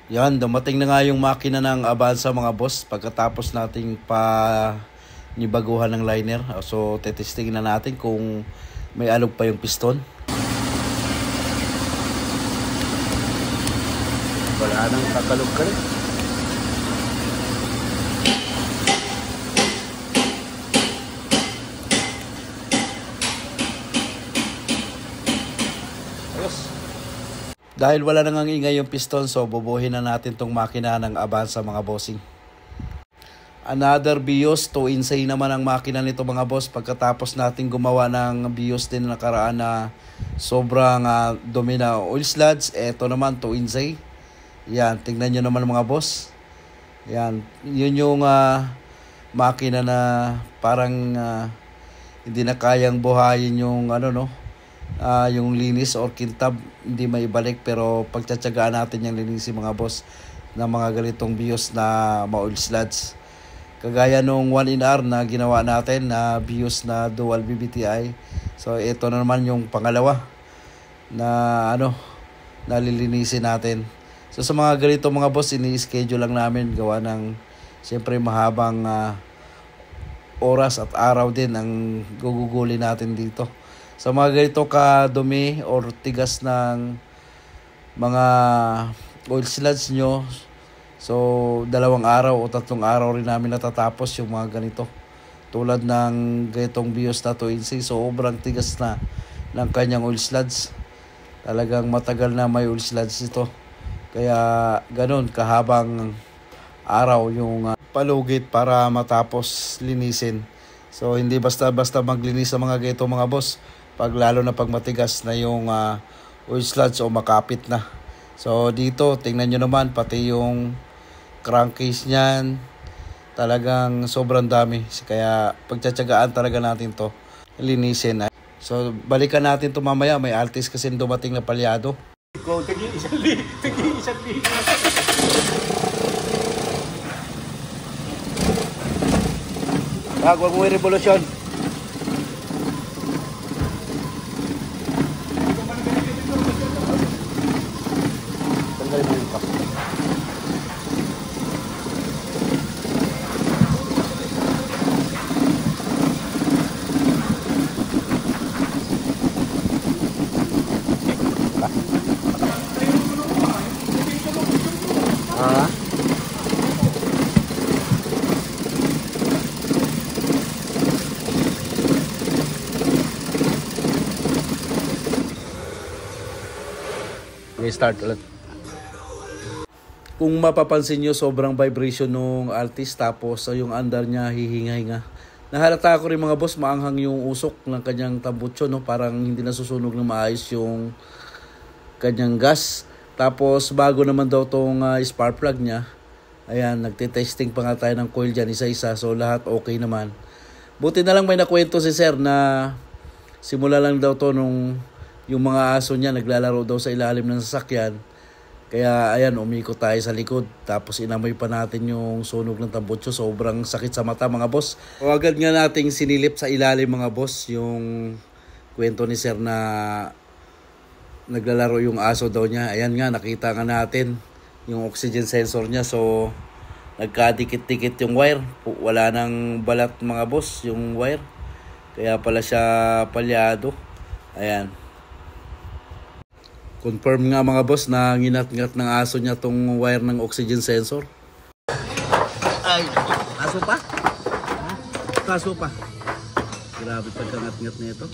Yan, dumating na nga yung makina ng Avanza mga boss pagkatapos nating nibaguhan ng liner. So, tetesting na natin kung may alog pa yung piston. Wala nang kakalog ka rin. Dahil wala nang ingay yung piston, so bubuhin na natin tong makina ng Avanza mga bossing. Another BIOS, 2 insay naman ang makina nito mga boss. Pagkatapos natin gumawa ng BIOS din nakaraan na sobrang dumi na oil sludge, eto naman 2 insay. Yan, tingnan nyo naman mga boss. Yan, yun yung makina na parang hindi na kayang buhayin yung yung linis or kintab, hindi maibalik, pero pagtsatsagaan natin yung linisin mga boss ng mga ganitong BIOS na ma-oil sludge. Kagaya nung 1NR na ginawa natin na BIOS na dual BBTI. So ito na naman yung pangalawa na nalilinisin natin. So sa mga ganito mga boss, ini-schedule lang namin gawa ng siyempre mahabang oras at araw din ang gugugulin natin dito. Sa mga ganito kadumi or tigas ng mga oil sludge nyo, so 2 araw o 3 araw rin namin natatapos yung mga ganito. Tulad ng ganitong BIOS na 2 insay, so sobrang tigas na ng kanyang oil sludge. Talagang matagal na may oil sludge ito. Kaya ganun kahabang araw yung palugit para matapos linisin. So hindi basta-basta maglinis sa mga ganito mga boss. Lalo na pag matigas na yung oil sludge o makapit na. So dito, tingnan nyo naman, pati yung crankcase niyan, talagang sobrang dami. Kaya pagtsatsagaan talaga natin to linisin. So balikan natin to mamaya, may Altis kasi dumating na palyado. Tagi-isang Huwag mo revolusyon. Start ulit. Kung mapapansin nyo, sobrang vibration nung Altis, tapos yung andar niya hihinga-hinga. Nahalata ko rin mga boss, maanghang yung usok ng kanyang tambutso, no? Parang hindi nasusunog na maayos yung kanyang gas. Tapos bago naman daw tong spark plug niya. Ayan, nagte-testing pa nga tayo ng coil dyan isa-isa, so lahat okay naman. Buti na lang may nakwento si sir na simula lang daw to nung yung mga aso niya naglalaro daw sa ilalim ng sasakyan. Kaya ayan, umikot tayo sa likod. Tapos inamoy pa natin yung sunog ng tambutso. Sobrang sakit sa mata mga boss. O agad nga nating sinilip sa ilalim mga boss yung kwento ni sir na naglalaro yung aso daw niya. Ayan nga, nakita nga natin yung oxygen sensor niya. So nagkadikit-dikit yung wire. Wala nang balat mga boss yung wire. Kaya pala siya palyado. Ayan. Confirm nga mga boss na nginat-ngat ng aso niya tong wire ng oxygen sensor. Ay, aso pa? Aso pa. Grabe pagkangat-ngat na ito.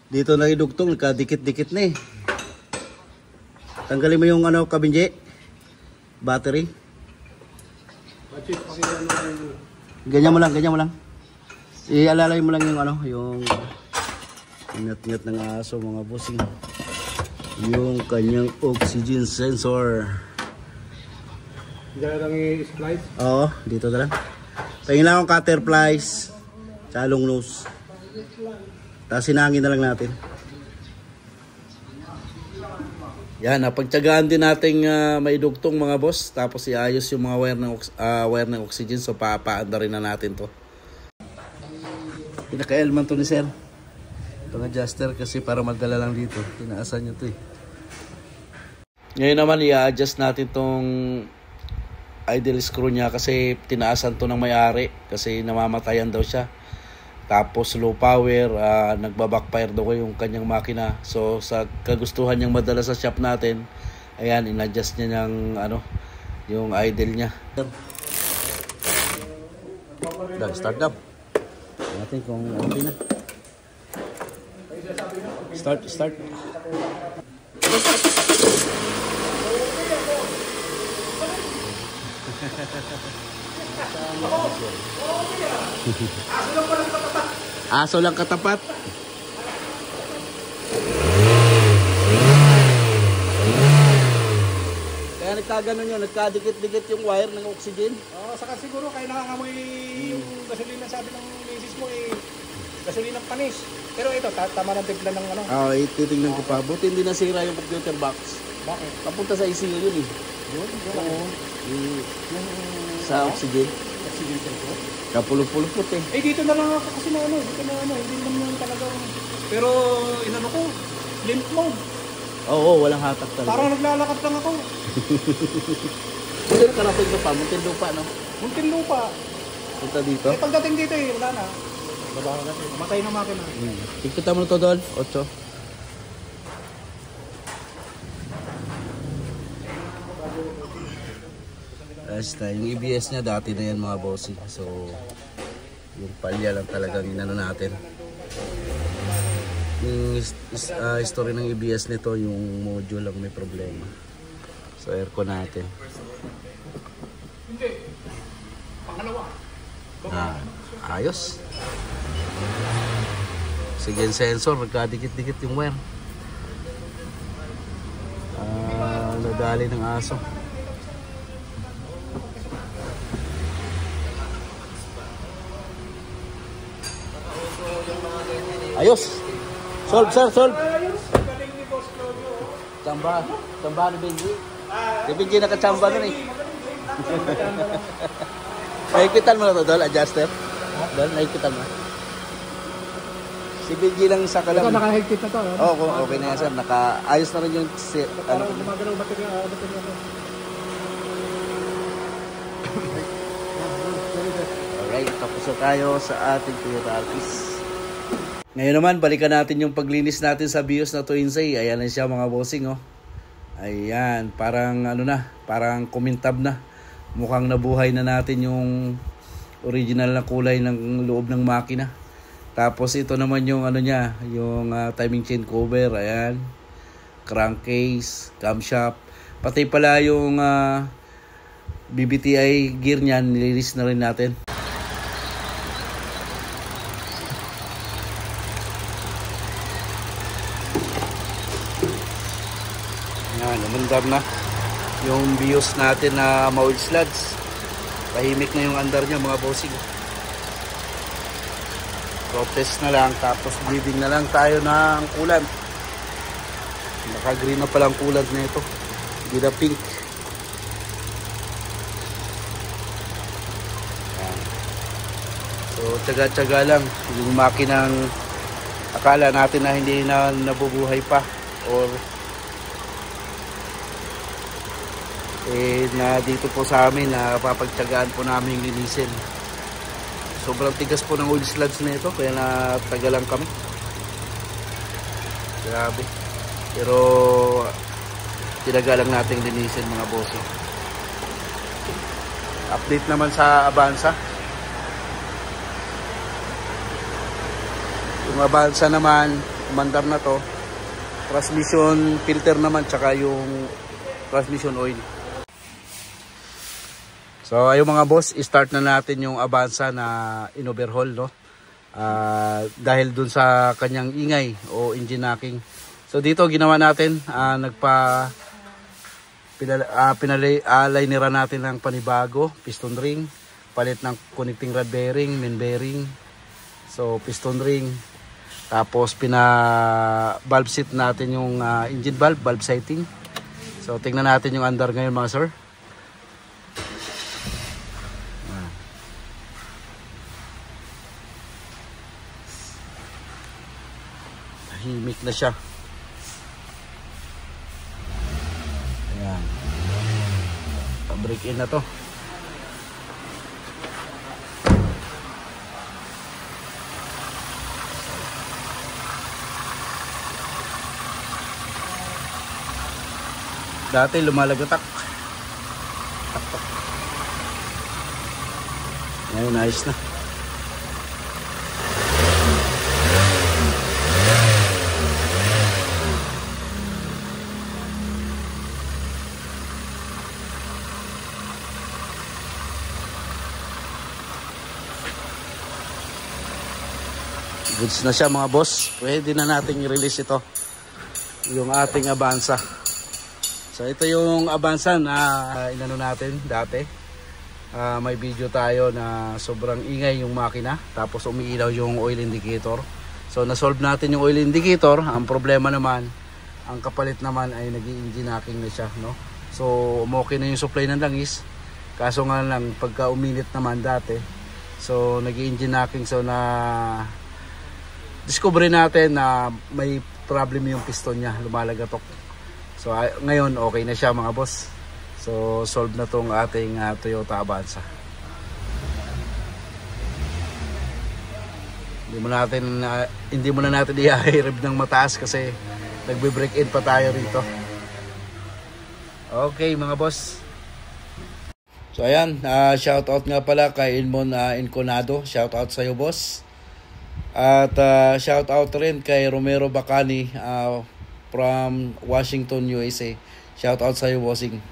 Dito na idugtong, nagkadikit-dikit na eh. Tanggalin mo yung kabinje, battery. Ganyan mo lang. Ialalay mo lang yung ingat-ingat ng aso mga bossing. Yung kanyang oxygen sensor. Diyan lang i-splice? Oo, dito na lang. Pahingin lang akong cutter plies, salong nose. Tapos sinangin na lang natin. Yan, napagtyagaan din nating maidugtong mga boss. Tapos iayos yung mga wire ng oxygen. So papaanda rin na natin to. Pinaka-elman to ni sir. Itong adjuster kasi para magdala lang dito. Tinaasan nyo to eh. Ngayon naman i-adjust natin tong idle screw niya kasi tinaasan to ng may-ari kasi namamatayan daw siya. Tapos low power, nagbabackfire daw yung kanyang makina. So sa kagustuhan niyang madala sa shop natin, ayan, in-adjust niya ng yung idle niya. Start up. Tingnan natin kung okay na. Start. Aso lang katapat. Kaya nagkaganon yun, nagkadikit-dikit yung wire ng oxygen. Saka siguro kaya nangangamoy yung gasolina, sabi ng misis mo gasolina ng panis. Pero ito, tama ng timpla ng Titingnan ko pa. Buti hindi nasira yung computer box. Bakit? Papunta sa ECU yun eh. Sa oxygen. Oxygen sensor? Kapulong-pulong eh. Dito na lang ako kasi dito na hindi naman talagang... Pero inano ko, limp mode. Oo, walang hatak talaga. Parang naglalakad lang ako. Hindi na karating pa, Muntinlupa, no? Muntinlupa. Punta dito? Pagdating dito wala na. Babaho natin. Matay na makina. Tigpita mo na to doon, 8. Basta, yung EBS niya dati na yan mga bossing. So, yung palya lang talagang inano natin. Yung history ng EBS nito, yung module lang may problema. So, aircon natin. Hindi. Pangalawa. Ayos. Oxygen sensor, nagkadikit-dikit yung wire. Nadali ng aso. Ayos. Solve, sir, solve. Chamba ni Benji. Si Benji nakachamba nun eh. Nahikitan mo na to, Dol, adjuster. Dol, nahikitan mo. Si Benji lang sa kalam. Ito, nakahigpit na to. Okay na yan, sir. Ayos na rin yung... Parang gumagalaw baterya. Alright, tapos na tayo sa ating Toyota Altis. Ngayon naman, balikan natin yung paglinis natin sa BIOS na Toinsay. Ayan na siya mga bossing, oh. Ayan, parang parang kumintab na. Mukhang nabuhay na natin yung original na kulay ng loob ng makina. Tapos ito naman yung niya, yung timing chain cover, ayan. Crankcase, camshaft, pati pala yung BBTI gear niyan, nilinis na rin natin. Ayan, umandar na yung BIOS natin na ma-oil slugs. Tahimik na yung andar niya mga bossing. So test na lang, tapos bleeding na lang tayo ng coolant. Naka-green na palang coolant na ito, hindi na pink. Ayan. So tsaga-tsaga lang yung makinang akala natin na hindi na nabubuhay pa or na dito po sa amin na papagtyagaan po namin linisin. Sobrang tigas po ng oil slugs na ito kaya natagalan kami. Grabe. Pero tinaga lang natin linisin mga bossing. Update naman sa Avanza. Yung Avanza naman, umandar na to. Transmission filter naman tsaka yung transmission oil. So ayun mga boss, i-start na natin yung Avanza na in-overhaul, no? Dahil dun sa kanyang ingay o engine knocking. So dito ginawa natin, pinalay-nira natin ng panibago, piston ring, palit ng connecting rod bearing, main bearing. So piston ring, tapos valve set natin yung engine valve sighting. So tingnan natin yung andar ngayon mga sir. Tahimik na siya. Ayan. Pa-break in na to. Dati lumalagatak. Taktak. Ngayon ayos na. Goods na siya mga boss. Pwede na nating i-release ito. Yung ating Avanza. So ito yung Avanza na inano natin dati. May video tayo na sobrang ingay yung makina. Tapos umiilaw yung oil indicator. So nasolve natin yung oil indicator. Ang problema naman, ang kapalit naman ay nag-i-engine knocking na siya. No? So okay na yung supply ng langis. Kaso nga lang pagka uminit naman dati. So nag-i-engine knocking. So na discover natin na may problem yung piston niya. Lumalagatok. So ngayon okay na siya mga boss. So solve na tong ating Toyota Avanza. Hindi mo na natin i-rev ng mataas kasi nagbe-break in pa tayo rito. Okay mga boss. So ayan, shout out nga pala kay Ilmon Inconado. Shout out sa iyo boss. At shout out rin kay Romero Bacani from Washington, USA. Shout out sa iyo, bossing.